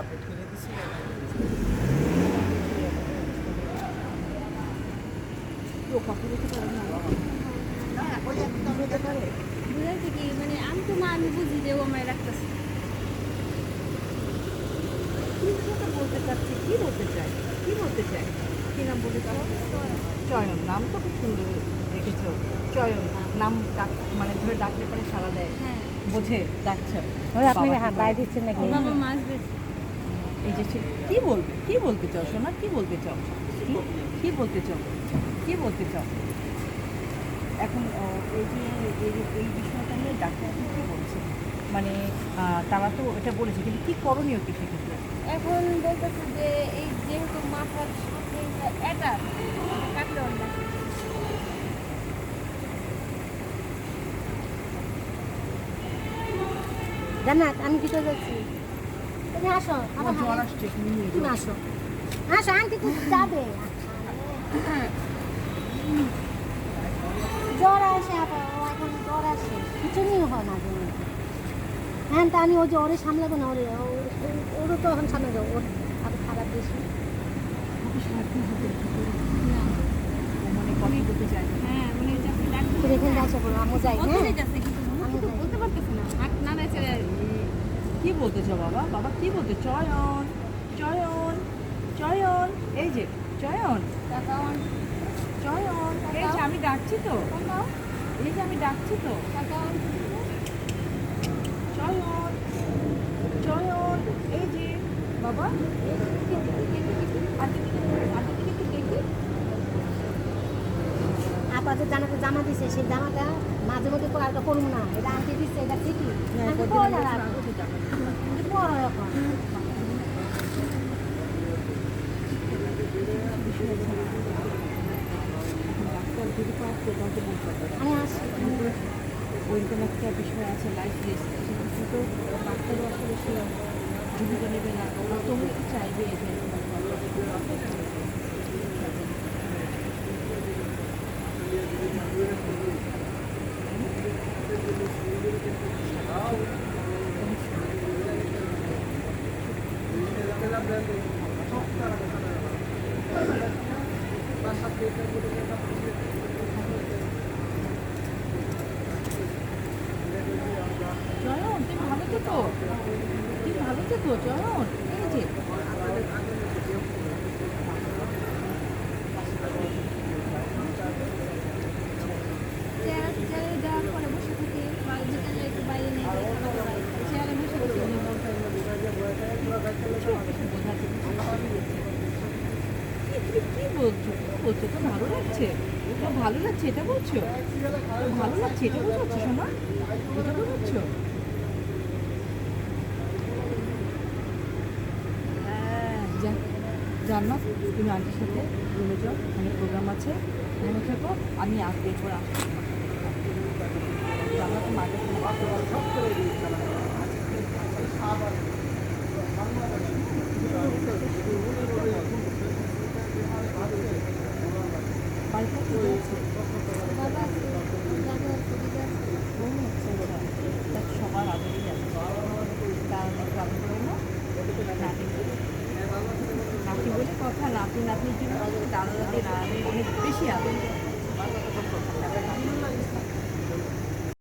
Update করে দিচ্ছি। বুঝাইছে কি মানে আমি তো মা আমি বুঝি যে ও আমায় রাখতেছে। বলতে চাচ্ছি কি বলতে চাই কি নাম বলে চয়ন নাম তো খুব সুন্দর রেখেছো চয়ন নাম ডাক মানে ধরে ডাকলে পরে সারা দেয় হ্যাঁ বোঝে ডাকছে আপনাকে হাত দায় দিচ্ছেন নাকি ওর বাবা মাছ বেছে এই যে কি বলতে চাও সোনা কি বলতে চাও কি বলতে চাও এখন এই যে এই বিষয়টা নিয়ে ডাক্তার এখন কী বলছে মানে তারা তো এটা বলেছে কিন্তু কী করণীয় কি সেক্ষেত্রে এখন বলতেছে যে এই যেহেতু মাথার সাথে এটা কাটলে অন্য জান্নাত আমি কি করে যাচ্ছি তুমি আসো আবার জ্বর আসছে তুমি আসো আসো আন্টি তো যাবে জ্বর আসে আবার এখন জ্বর আসে কিছুই হয় না হ্যাঁ তা আমি ওই যে ওরে সামলাবো না ওরও তো এখন সামনে যাবো ওর আরো খারাপ বেশি মানে কথা বলতে চাই হ্যাঁ মানে যাচ্ছে তো এখানে যাচ্ছে বলো আমি যাই হ্যাঁ যাচ্ছে কিন্তু আমি তো বলতে পারতেছি না হাত না নাচে কি বলতে চাও বাবা কি বলতে চয়ন এই যে চয়ন এই যে আমি ডাকছি তো চয়ন এই যে বাবা আপাতত জানাতে জামা দিছে সেই জামাটা মাঝে মধ্যে পরে আর করবো না এটা আনতে দিচ্ছে এটা ঠিকই আমি পরে না পরে এখন আমি আসি ওইরকম একটা বিষয় আছে লাইফ রিস্ক কিন্তু ডাক্তারও আসলে সে জীবিকা নেবে না ওরা তুমি কি চাইবে যে জয়ন তুমি ভালো তো জয়ন এই যে চেয়ারে দেওয়ার পরে বসে থেকে বিকালে একটু বাইরে নিয়ে যাই চেয়ারে বসে কি বলছো তো ভালো লাগছে এটা বলছো ভালো লাগছে এটা বোঝাচ্ছো শোনা এটা বোঝাচ্ছো জান্নাত তুমি আন্টির সাথে রুমে যাও অনেক প্রোগ্রাম আছে রুমে থাকো আমি আসবো এরপর আসবো জান্নাত মাকে বাড়িতে কি হয়েছে সবার আগেই আছে কারণ একটু আগে করে না নাতি বলে কথা নাতির জন্য দাদা দাদি অনেক বেশি আগে